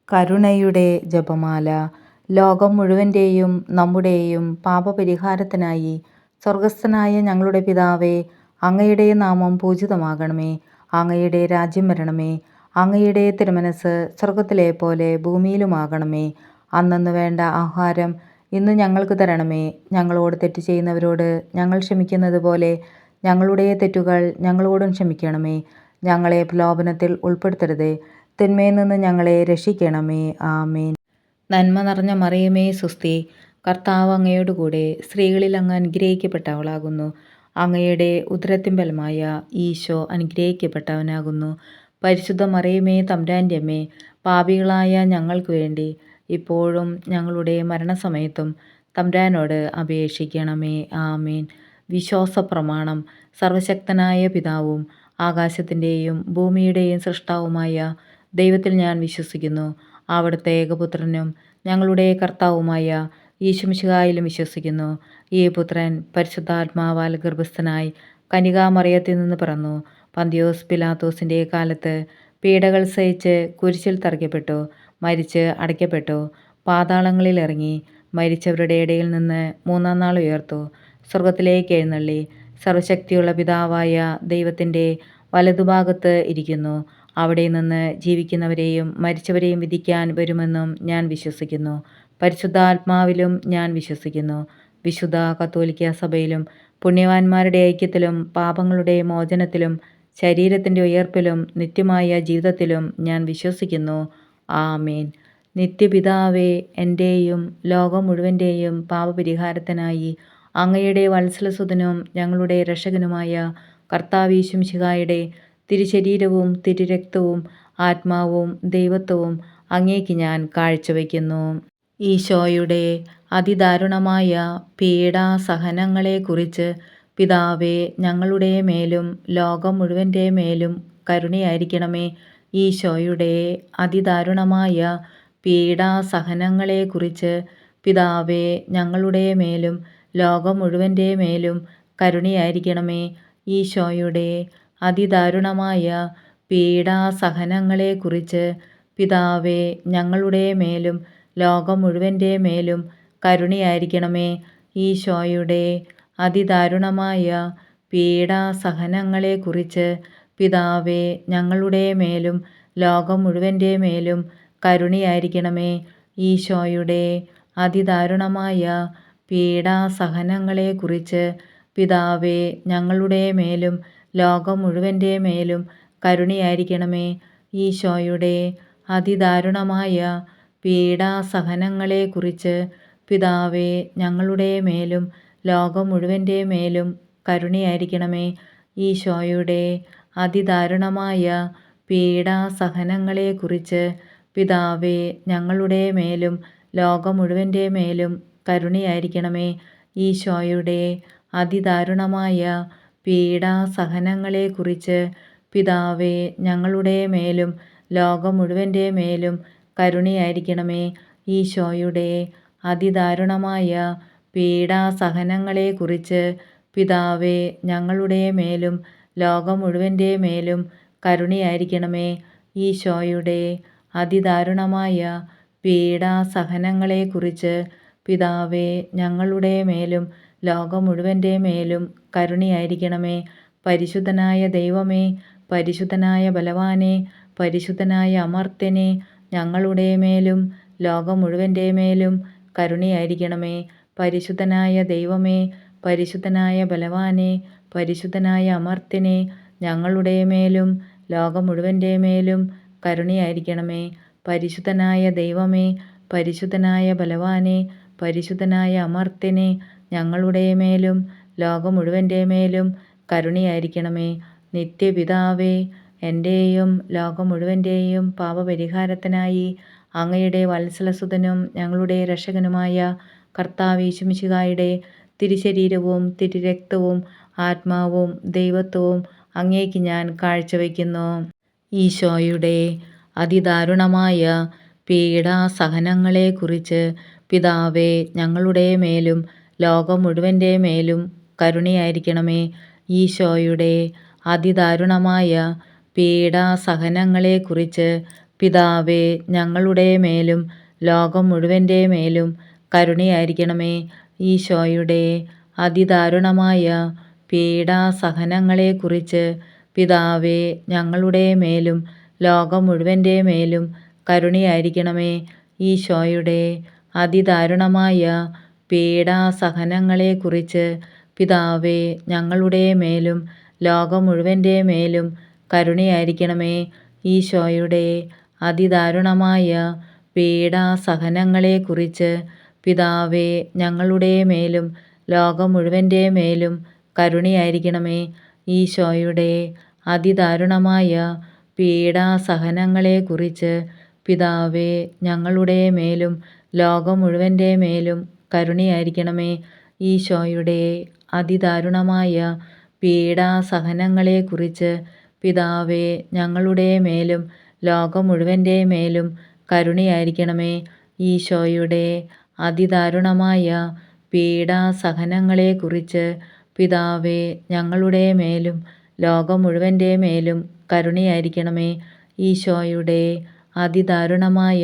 കരുണയുടെ ജപമാല. ലോകം മുഴുവൻ്റെയും നമ്മുടെയും പാപപരിഹാരത്തിനായി സ്വർഗസ്ഥനായ ഞങ്ങളുടെ പിതാവേ, അങ്ങയുടെ നാമം പൂജിതമാകണമേ. അങ്ങയുടെ രാജ്യം വരണമേ. അങ്ങയുടെ തിരുമനസ് സ്വർഗത്തിലെ പോലെ ഭൂമിയിലുമാകണമേ. അന്നന്ന് വേണ്ട ആഹാരം ഇന്ന് ഞങ്ങൾക്ക് തരണമേ. ഞങ്ങളോട് തെറ്റ് ചെയ്യുന്നവരോട് ഞങ്ങൾ ക്ഷമിക്കുന്നത് പോലെ ഞങ്ങളുടെ തെറ്റുകൾ ഞങ്ങളോടും ക്ഷമിക്കണമേ. ഞങ്ങളെ പ്രലോഭനത്തിൽ ഉൾപ്പെടുത്തരുതേ, തിന്മയിൽ നിന്ന് ഞങ്ങളെ രക്ഷിക്കണമേ. ആമേൻ. നന്മ നിറഞ്ഞ മറിയമേ സുസ്തി, കർത്താവ് അങ്ങയോടുകൂടെ സ്ത്രീകളിൽ അങ്ങ് അനുഗ്രഹിക്കപ്പെട്ടവളാകുന്നു. അങ്ങയുടെ ഉദരത്തിൻ ഫലമായ ഈശോ അനുഗ്രഹിക്കപ്പെട്ടവനാകുന്നു. പരിശുദ്ധ മറിയമേ തമ്പുരാൻ്റെ അമ്മേ, പാപികളായ ഞങ്ങൾക്ക് വേണ്ടി ഇപ്പോഴും ഞങ്ങളുടെ മരണസമയത്തും തമ്പുരാനോട് അപേക്ഷിക്കണമേ. ആമേൻ. വിശ്വാസ പ്രമാണം. സർവശക്തനായ പിതാവും ആകാശത്തിൻ്റെയും ഭൂമിയുടെയും സൃഷ്ടാവുമായ ദൈവത്തിൽ ഞാൻ വിശ്വസിക്കുന്നു. അവിടുത്തെ ഏകപുത്രനും ഞങ്ങളുടെ കർത്താവുമായ ഈശോമിശിഹായിലും വിശ്വസിക്കുന്നു. ഈ പുത്രൻ പരിശുദ്ധാത്മാവാൽ ഗർഭസ്ഥനായി കന്യകാമറിയത്തിൽ നിന്ന് പിറന്നു. പന്തിയോസ് പിലാത്തോസിൻ്റെ കാലത്ത് പീഡകൾ സഹിച്ച് കുരിശിൽ തറയ്ക്കപ്പെട്ടു, മരിച്ച് അടയ്ക്കപ്പെട്ടു, പാതാളങ്ങളിൽ ഇറങ്ങി, മരിച്ചവരുടെ ഇടയിൽ നിന്ന് മൂന്നാം നാൾ ഉയർത്തു, സ്വർഗത്തിലേക്ക് എഴുന്നള്ളി, സർവശക്തിയുള്ള പിതാവായ ദൈവത്തിൻ്റെ വലതുഭാഗത്ത് ഇരിക്കുന്നു. അവിടെ നിന്ന് ജീവിക്കുന്നവരെയും മരിച്ചവരെയും വിധിക്കാൻ വരുമെന്നും ഞാൻ വിശ്വസിക്കുന്നു. പരിശുദ്ധാത്മാവിലും ഞാൻ വിശ്വസിക്കുന്നു. വിശുദ്ധ കത്തോലിക്ക സഭയിലും പുണ്യവാന്മാരുടെ ഐക്യത്തിലും പാപങ്ങളുടെ മോചനത്തിലും ശരീരത്തിൻ്റെ ഉയർപ്പിലും നിത്യമായ ജീവിതത്തിലും ഞാൻ വിശ്വസിക്കുന്നു. ആമേൻ. നിത്യപിതാവേ, എൻ്റെയും ലോകം മുഴുവൻ്റെയും പാപപരിഹാരത്തിനായി അങ്ങയുടെ വത്സലസുതനും ഞങ്ങളുടെ രക്ഷകനുമായ കർത്താവ് ഈശോമിശിഹായുടെ തിരുശരീരവും തിരുരക്തവും ആത്മാവും ദൈവത്വവും അങ്ങേക്ക് ഞാൻ കാഴ്ചവെക്കുന്നു. ഈശോയുടെ അതിദാരുണമായ പീഡാസഹനങ്ങളെക്കുറിച്ച് പിതാവേ, ഞങ്ങളുടെ മേലും ലോകം മുഴുവൻ്റെ മേലും കരുണയായിരിക്കണമേ. ഈശോയുടെ അതിദാരുണമായ പീഡാസഹനങ്ങളെക്കുറിച്ച് പിതാവേ, ഞങ്ങളുടെ മേലും ലോകം മുഴുവൻ്റെ മേലും കരുണയായിരിക്കണമേ. ഈശോയുടെ അതിദാരുണമായ പീഡാസഹനങ്ങളെക്കുറിച്ച് പിതാവേ, ഞങ്ങളുടെ മേലും ലോകം മുഴുവൻ്റെ മേലും കരുണയായിരിക്കണമേ. ഈശോയുടെ അതിദാരുണമായ പീഡാസഹനങ്ങളെക്കുറിച്ച് പിതാവേ, ഞങ്ങളുടെ മേലും ലോകം മുഴുവൻ്റെ മേലും കരുണയായിരിക്കണമേ. ഈശോയുടെ അതിദാരുണമായ പീഡാസഹനങ്ങളെക്കുറിച്ച് പിതാവേ, ഞങ്ങളുടെ മേലും ലോകം മുഴുവൻ്റെ മേലും കരുണയായിരിക്കണമേ. ഈശോയുടെ അതിദാരുണമായ പീഡാസഹനങ്ങളെക്കുറിച്ച് പിതാവേ, ഞങ്ങളുടെ മേലും ലോകം മുഴുവൻ്റെ മേലും കരുണയായിരിക്കണമേ. ഈശോയുടെ അതിദാരുണമായ പീഡാസഹനങ്ങളെക്കുറിച്ച് പിതാവേ, ഞങ്ങളുടെ മേലും ലോകം മുഴുവൻ്റെ മേലും കരുണയായിരിക്കണമേ. ഈശോയുടെ അതിദാരുണമായ പീഡാസഹനങ്ങളെക്കുറിച്ച് പിതാവേ, ഞങ്ങളുടെ മേലും ലോകം മുഴുവൻ്റെ മേലും കരുണയായിരിക്കണമേ. ഈശോയുടെ അതിദാരുണമായ പീഡാസഹനങ്ങളെക്കുറിച്ച് പിതാവേ, ഞങ്ങളുടെ മേലും ലോകം മുഴുവൻ്റെ മേലും കരുണയായിരിക്കണമേ. ഈശോയുടെ അതിദാരുണമായ പീഡാസഹനങ്ങളെക്കുറിച്ച് പിതാവേ, ഞങ്ങളുടെ മേലും ലോകം മുഴുവൻ്റെ മേലും കരുണയായിരിക്കണമേ. പരിശുദ്ധനായ ദൈവമേ, പരിശുദ്ധനായ ബലവാനെ, പരിശുദ്ധനായ അമർത്യനെ, ഞങ്ങളുടെ മേലും ലോകം മുഴുവൻ്റെ മേലും കരുണയായിരിക്കണമേ. പരിശുദ്ധനായ ദൈവമേ, പരിശുദ്ധനായ ബലവാനെ, പരിശുദ്ധനായ അമർത്യനെ, ഞങ്ങളുടെ മേലും ലോകം മുഴുവൻ്റെ മേലും കരുണയായിരിക്കണമേ. പരിശുദ്ധനായ ദൈവമേ, പരിശുദ്ധനായ ബലവാനെ, പരിശുദ്ധനായ അമർത്യനെ, ഞങ്ങളുടെ മേലും ലോകം മുഴുവൻ്റെ മേലും കരുണയായിരിക്കണമേ. നിത്യപിതാവേ, എൻ്റെയും ലോകം മുഴുവൻ്റെയും പാപപരിഹാരത്തിനായി അങ്ങയുടെ വത്സലസുതനും ഞങ്ങളുടെ രക്ഷകനുമായ കർത്താവ് ഈശോമിശിഹായുടെ തിരുശരീരവും തിരുരക്തവും ആത്മാവും ദൈവത്വവും അങ്ങേക്ക് ഞാൻ കാഴ്ചവെക്കുന്നു. ഈശോയുടെ അതിദാരുണമായ പീഡാസഹനങ്ങളെക്കുറിച്ച് പിതാവേ, ഞങ്ങളുടെ മേലും ലോകം മുഴുവൻ്റെ മേലും കരുണയായിരിക്കണമേ. ഈശോയുടെ അതിദാരുണമായ പീഡാസഹനങ്ങളെക്കുറിച്ച് പിതാവേ, ഞങ്ങളുടെ മേലും ലോകം മുഴുവൻ്റെ മേലും കരുണയായിരിക്കണമേ. ഈശോയുടെ അതിദാരുണമായ പീഡാസഹനങ്ങളെക്കുറിച്ച് പിതാവേ, ഞങ്ങളുടെ മേലും ലോകം മുഴുവൻ്റെ മേലും കരുണയായിരിക്കണമേ. ഈശോയുടെ അതിദാരുണമായ പീഡാസഹനങ്ങളെക്കുറിച്ച് പിതാവേ, ഞങ്ങളുടെ മേലും ലോകം മുഴുവൻ്റെ മേലും കരുണയായിരിക്കണമേ. ഈശോയുടെ അതിദാരുണമായ പീഡാസഹനങ്ങളെക്കുറിച്ച് പിതാവേ, ഞങ്ങളുടെ മേലും ലോകം മുഴുവൻ്റെ മേലും കരുണയായിരിക്കണമേ. ഈശോയുടെ അതിദാരുണമായ പീഡാസഹനങ്ങളെക്കുറിച്ച് പിതാവേ, ഞങ്ങളുടെ മേലും ലോകം മുഴുവൻ്റെ മേലും കരുണയായിരിക്കണമേ. ഈശോയുടെ അതിദാരുണമായ പീഡാസഹനങ്ങളെക്കുറിച്ച് പിതാവേ, ഞങ്ങളുടെ മേലും ലോകം മുഴുവൻ്റെ മേലും കരുണയായിരിക്കണമേ. ഈശോയുടെ അതിദാരുണമായ പീഡാസഹനങ്ങളെക്കുറിച്ച് പിതാവേ, ഞങ്ങളുടെ മേലും ലോകം മുഴുവൻ്റെ മേലും കരുണയായിരിക്കണമേ. ഈശോയുടെ അതിദാരുണമായ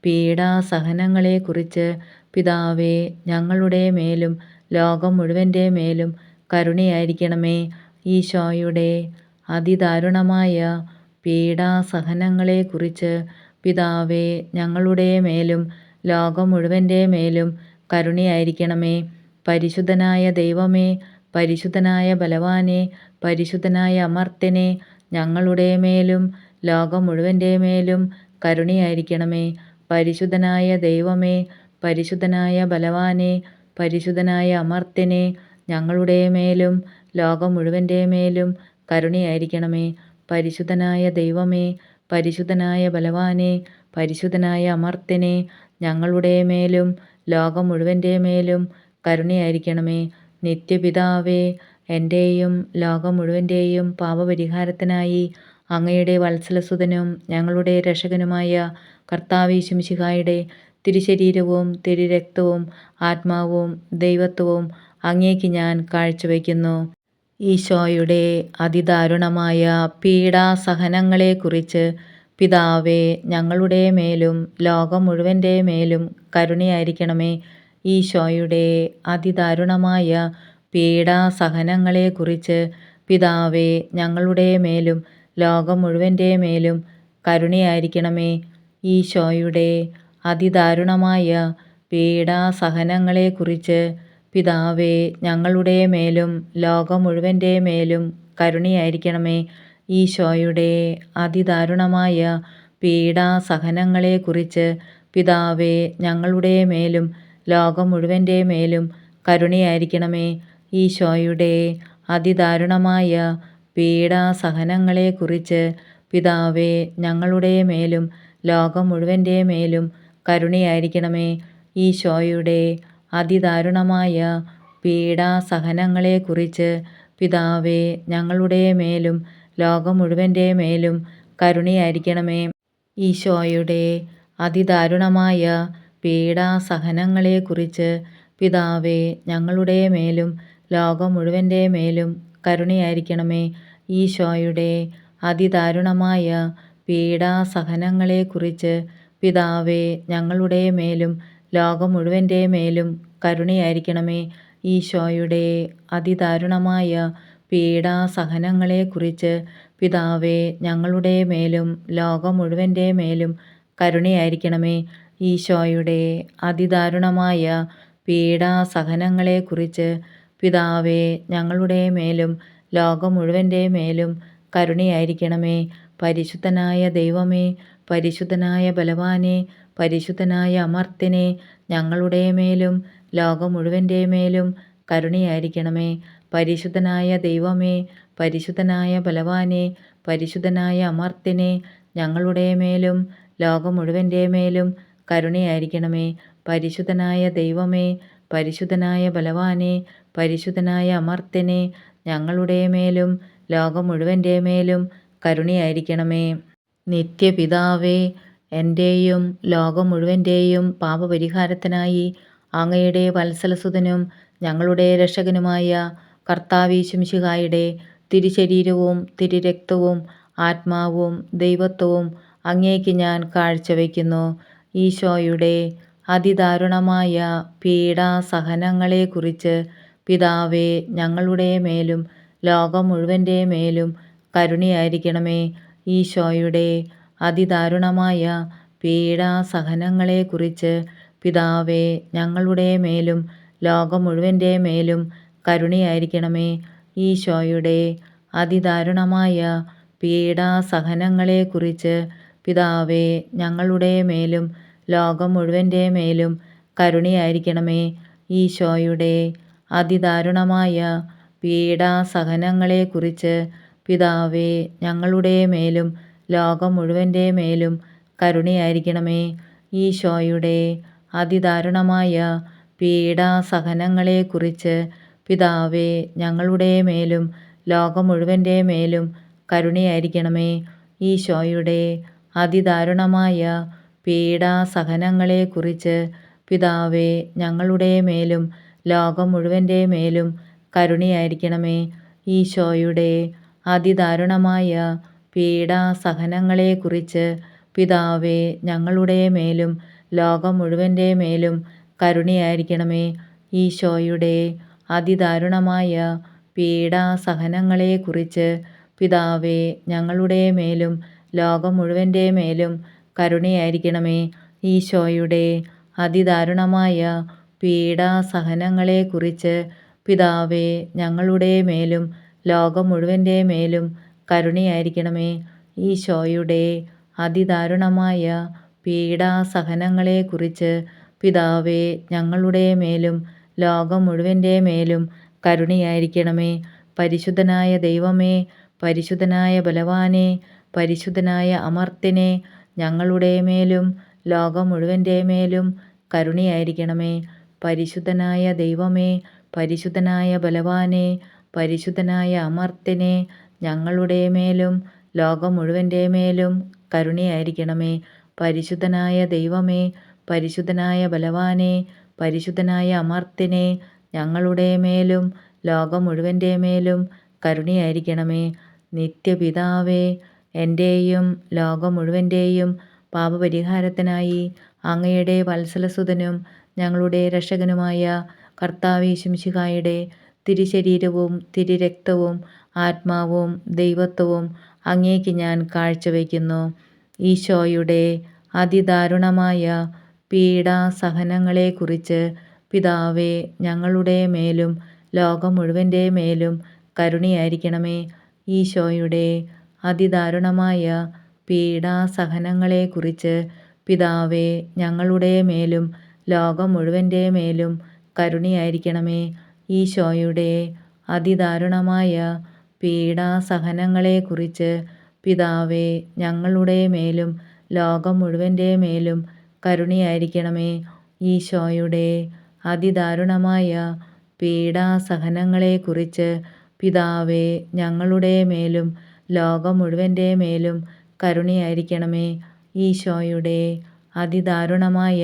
പീഡാസഹനങ്ങളെക്കുറിച്ച് പിതാവേ, ഞങ്ങളുടെ മേലും ലോകം മുഴുവൻ്റെ മേലും കരുണയായിരിക്കണമേ. ഈശോയുടെ അതിദാരുണമായ പീഡാസഹനങ്ങളെക്കുറിച്ച് പിതാവേ, ഞങ്ങളുടെ മേലും ലോകം മുഴുവൻ്റെ മേലും കരുണയായിരിക്കണമേ. പരിശുദ്ധനായ ദൈവമേ, പരിശുദ്ധനായ ബലവാനെ, പരിശുദ്ധനായ അമർത്യനെ, ഞങ്ങളുടെ മേലും ലോകം മുഴുവൻ്റെ മേലും കരുണയായിരിക്കണമേ. പരിശുദ്ധനായ ദൈവമേ, പരിശുദ്ധനായ ബലവാനെ, പരിശുദ്ധനായ അമർത്യനെ, ഞങ്ങളുടെ മേലും ലോകം മുഴുവൻ്റെ മേലും കരുണയായിരിക്കണമേ. പരിശുദ്ധനായ ദൈവമേ, പരിശുദ്ധനായ ബലവാനെ, പരിശുദ്ധനായ അമർത്യനെ, ഞങ്ങളുടെ മേലും ലോകം മുഴുവൻ്റെ മേലും കരുണയായിരിക്കണമേ. നിത്യപിതാവേ, എൻ്റെയും ലോകം മുഴുവൻ്റെയും പാപപരിഹാരത്തിനായി അങ്ങയുടെ വത്സലസുതനും ഞങ്ങളുടെ രക്ഷകനുമായ കർത്താവ് യേശുമിശിഹായുടെ തിരുശരീരവും തിരുരക്തവും ആത്മാവും ദൈവത്വവും അങ്ങേക്ക് ഞാൻ കാഴ്ചവെക്കുന്നു. ഈശോയുടെ അതിദാരുണമായ പീഡാസഹനങ്ങളെക്കുറിച്ച് പിതാവേ, ഞങ്ങളുടെ മേലും ലോകം മുഴുവൻ്റെ മേലും കരുണയായിരിക്കണമേ. ഈശോയുടെ അതിദാരുണമായ പീഡാസഹനങ്ങളെക്കുറിച്ച് പിതാവേ, ഞങ്ങളുടെ മേലും ലോകം മുഴുവൻ്റെ മേലും കരുണയായിരിക്കണമേ. ഈശോയുടെ അതിദാരുണമായ പീഡാസഹനങ്ങളെക്കുറിച്ച് പിതാവേ, ഞങ്ങളുടെ മേലും ലോകം മുഴുവൻ്റെ മേലും കരുണയായിരിക്കണമേ. ഈശോയുടെ അതിദാരുണമായ പീഡാസഹനങ്ങളെക്കുറിച്ച് പിതാവേ, ഞങ്ങളുടെ മേലും ലോകം മുഴുവൻ്റെ മേലും കരുണയായിരിക്കണമേ. ഈശോയുടെ അതിദാരുണമായ പീഡാസഹനങ്ങളെക്കുറിച്ച് പിതാവേ, ഞങ്ങളുടെ മേലും ലോകം മുഴുവൻ്റെ മേലും കരുണയായിരിക്കണമേ. ഈശോയുടെ അതിദാരുണമായ പീഡാസഹനങ്ങളെക്കുറിച്ച് പിതാവേ, ഞങ്ങളുടെ മേലും ലോകം മുഴുവൻ്റെ മേലും കരുണയായിരിക്കണമേ. ഈശോയുടെ അതിദാരുണമായ പീഡാസഹനങ്ങളെക്കുറിച്ച് പിതാവേ, ഞങ്ങളുടെ മേലും ലോകം മുഴുവൻ്റെ മേലും കരുണയായിരിക്കണമേ. ഈശോയുടെ അതിദാരുണമായ പീഡാസഹനങ്ങളെക്കുറിച്ച് പിതാവേ, ഞങ്ങളുടെ മേലും ലോകം മുഴുവൻ്റെ മേലും കരുണയായിരിക്കണമേ. ഈശോയുടെ അതിദാരുണമായ പീഡാസഹനങ്ങളെക്കുറിച്ച് പിതാവേ, ഞങ്ങളുടെ മേലും ലോകം മുഴുവൻ്റെ മേലും കരുണയായിരിക്കണമേ. ഈശോയുടെ അതിദാരുണമായ പീഡാസഹനങ്ങളെക്കുറിച്ച് പിതാവേ, ഞങ്ങളുടെ മേലും ലോകം മുഴുവൻ്റെ മേലും കരുണയായിരിക്കണമേ. പരിശുദ്ധനായ ദൈവമേ, പരിശുദ്ധനായ ബലവാനെ, പരിശുദ്ധനായ അമർത്യനെ, ഞങ്ങളുടെ മേലും ലോകം മുഴുവൻ്റെ മേലും കരുണയായിരിക്കണമേ. പരിശുദ്ധനായ ദൈവമേ, പരിശുദ്ധനായ ബലവാനെ, പരിശുദ്ധനായ അമർത്യനെ, ഞങ്ങളുടെ മേലും ലോകം മുഴുവൻ്റെ മേലും കരുണയായിരിക്കണമേ. പരിശുദ്ധനായ ദൈവമേ, പരിശുദ്ധനായ ബലവാനെ, പരിശുദ്ധനായ അമർത്യനെ, ഞങ്ങളുടെ മേലും ലോകം മുഴുവൻ്റെ മേലും കരുണയായിരിക്കണമേ. നിത്യപിതാവേ, എൻ്റെയും ലോകം മുഴുവൻ്റെയും പാപപരിഹാരത്തിനായി അങ്ങയുടെ വത്സലസുതനും ഞങ്ങളുടെ രക്ഷകനുമായ കർത്താവ് യേശുമിശിഹായുടെ തിരുശരീരവും തിരുരക്തവും ആത്മാവും ദൈവത്വവും അങ്ങേക്ക് ഞാൻ കാഴ്ചവെക്കുന്നു. ഈശോയുടെ അതിദാരുണമായ പീഡാസഹനങ്ങളെക്കുറിച്ച് പിതാവേ, ഞങ്ങളുടെ മേലും ലോകം മുഴുവൻ്റെ മേലും കരുണയായിരിക്കണമേ. ഈശോയുടെ അതിദാരുണമായ പീഡാസഹനങ്ങളെക്കുറിച്ച് പിതാവേ, ഞങ്ങളുടെ മേലും ലോകം മുഴുവൻ്റെ മേലും കരുണയായിരിക്കണമേ. ഈശോയുടെ അതിദാരുണമായ പീഡാസഹനങ്ങളെക്കുറിച്ച് പിതാവേ, ഞങ്ങളുടെ മേലും ലോകം മുഴുവൻ്റെ മേലും കരുണയായിരിക്കണമേ. ഈശോയുടെ അതിദാരുണമായ പീഡാസഹനങ്ങളെക്കുറിച്ച് പിതാവേ, ഞങ്ങളുടെ മേലും ലോകം മുഴുവൻ്റെ മേലും കരുണയായിരിക്കണമേ. ഈശോയുടെ അതിദാരുണമായ പീഡാസഹനങ്ങളെക്കുറിച്ച് പിതാവേ, ഞങ്ങളുടെ മേലും ലോകം മുഴുവൻ്റെ മേലും കരുണയായിരിക്കണമേ. ഈശോയുടെ അതിദാരുണമായ പീഡാസഹനങ്ങളെക്കുറിച്ച് പിതാവേ, ഞങ്ങളുടെ മേലും ലോകം മുഴുവൻ്റെ മേലും കരുണയായിരിക്കണമേ. ഈശോയുടെ അതിദാരുണമായ പീഡാസഹനങ്ങളെക്കുറിച്ച് പിതാവേ, ഞങ്ങളുടെ മേലും ലോകം മുഴുവൻ്റെ മേലും കരുണയായിരിക്കണമേ. ഈശോയുടെ അതിദാരുണമായ പീഡാസഹനങ്ങളെക്കുറിച്ച് പിതാവേ, ഞങ്ങളുടെ മേലും ലോകം മുഴുവൻ്റെ മേലും കരുണയായിരിക്കണമേ. ഈശോയുടെ അതിദാരുണമായ പീഡാസഹനങ്ങളെക്കുറിച്ച് പിതാവേ, ഞങ്ങളുടെ മേലും ലോകം മുഴുവൻ്റെ മേലും കരുണയായിരിക്കണമേ. ഈശോയുടെ അതിദാരുണമായ പീഡാസഹനങ്ങളെക്കുറിച്ച് പിതാവേ, ഞങ്ങളുടെ മേലും ലോകം മുഴുവൻ്റെ മേലും കരുണയായിരിക്കണമേ. പരിശുദ്ധനായ ദൈവമേ, പരിശുദ്ധനായ ബലവാനെ, പരിശുദ്ധനായ അമർത്യനെ, ഞങ്ങളുടെ മേലും ലോകം മുഴുവൻ്റെ മേലും കരുണയായിരിക്കണമേ. പരിശുദ്ധനായ ദൈവമേ, പരിശുദ്ധനായ ബലവാനെ, പരിശുദ്ധനായ അമർത്യനെ, ഞങ്ങളുടെ മേലും ലോകം മുഴുവൻ്റെ മേലും കരുണയായിരിക്കണമേ. പരിശുദ്ധനായ ദൈവമേ, പരിശുദ്ധനായ ബലവാനെ, പരിശുദ്ധനായ അമർത്യനെ, ഞങ്ങളുടെ മേലും ലോകം മുഴുവൻ്റെ മേലും കരുണയായിരിക്കണമേ. നിത്യപിതാവേ, എൻ്റെയും ലോകം മുഴുവൻ്റെയും പാപപരിഹാരത്തിനായി അങ്ങയുടെ വത്സലസുതനും ഞങ്ങളുടെ രക്ഷകനുമായ കർത്താവ് യേശുമിശിഹായുടെ തിരുശരീരവും തിരുരക്തവും ആത്മാവും ദൈവത്വവും അങ്ങേക്ക് ഞാൻ കാഴ്ചവെക്കുന്നു. ഈശോയുടെ അതിദാരുണമായ പീഡാസഹനങ്ങളെക്കുറിച്ച് പിതാവേ, ഞങ്ങളുടെ മേലും ലോകം മുഴുവൻ്റെ മേലും കരുണയായിരിക്കണമേ. ഈശോയുടെ അതിദാരുണമായ പീഡാസഹനങ്ങളെക്കുറിച്ച് പിതാവേ, ഞങ്ങളുടെ മേലും ലോകം മുഴുവൻ്റെ മേലും കരുണയായിരിക്കണമേ. ഈശോയുടെ അതിദാരുണമായ പീഡാസഹനങ്ങളെക്കുറിച്ച് പിതാവേ, ഞങ്ങളുടെ മേലും ലോകം മുഴുവൻ്റെ മേലും കരുണയായിരിക്കണമേ. ഈശോയുടെ അതിദാരുണമായ പീഡാസഹനങ്ങളെക്കുറിച്ച് പിതാവേ, ഞങ്ങളുടെ മേലും ലോകം മുഴുവൻ്റെ മേലും കരുണയായിരിക്കണമേ. ഈശോയുടെ അതിദാരുണമായ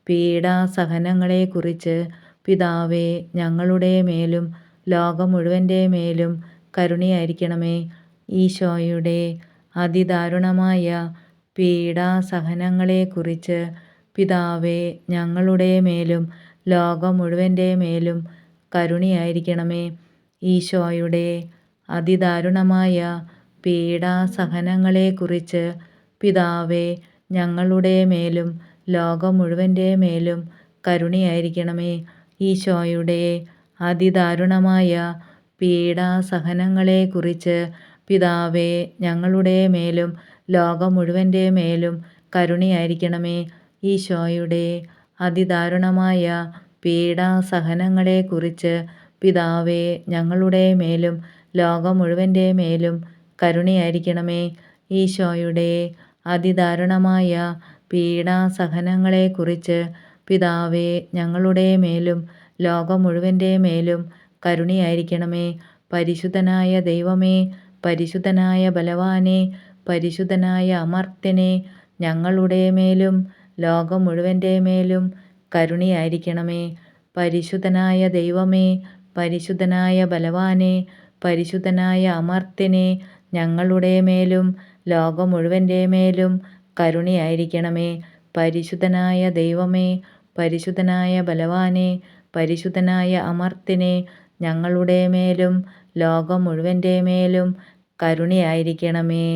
പീഡാസഹനങ്ങളെക്കുറിച്ച് പിതാവേ, ഞങ്ങളുടെ മേലും ലോകം മുഴുവൻ്റെ മേലും കരുണയായിരിക്കണമേ. ഈശോയുടെ അതിദാരുണമായ പീഡാസഹനങ്ങളെക്കുറിച്ച് പിതാവേ, ഞങ്ങളുടെ മേലും ലോകം മുഴുവൻ്റെ മേലും കരുണയായിരിക്കണമേ. ഈശോയുടെ അതിദാരുണമായ പീഡാസഹനങ്ങളെക്കുറിച്ച് പിതാവേ, ഞങ്ങളുടെ മേലും ലോകം മുഴുവൻ്റെ മേലും കരുണയായിരിക്കണമേ. ഈശോയുടെ അതിദാരുണമായ പീഡാസഹനങ്ങളെക്കുറിച്ച് പിതാവേ, ഞങ്ങളുടെ മേലും ലോകം മുഴുവൻ്റെ മേലും കരുണയായിരിക്കണമേ. ഈശോയുടെ അതിദാരുണമായ പീഡാസഹനങ്ങളെക്കുറിച്ച് പിതാവേ, ഞങ്ങളുടെ മേലും ലോകം മുഴുവൻ്റെ മേലും കരുണയായിരിക്കണമേ. ഈശോയുടെ അതിദാരുണമായ പീഡാസഹനങ്ങളെക്കുറിച്ച് പിതാവേ, ഞങ്ങളുടെ മേലും ലോകം മുഴുവൻ്റെ മേലും കരുണയായിരിക്കണമേ. പരിശുദ്ധനായ ദൈവമേ, പരിശുദ്ധനായ ബലവാനെ, പരിശുദ്ധനായ അമർത്യനെ, ഞങ്ങളുടെ മേലും ലോകം മുഴുവൻ്റെ മേലും കരുണയായിരിക്കണമേ. പരിശുദ്ധനായ ദൈവമേ, പരിശുദ്ധനായ ബലവാനെ, പരിശുദ്ധനായ അമർത്യനെ, ഞങ്ങളുടെ മേലും ലോകം മുഴുവൻ്റെ മേലും കരുണയായിരിക്കണമേ. പരിശുദ്ധനായ ദൈവമേ, പരിശുദ്ധനായ ബലവാനെ, പരിശുദ്ധനായ അമർത്തിനെ, ഞങ്ങളുടെ മേലും ലോകം മുഴുവൻ്റെ മേലും കരുണയായിരിക്കണമേ.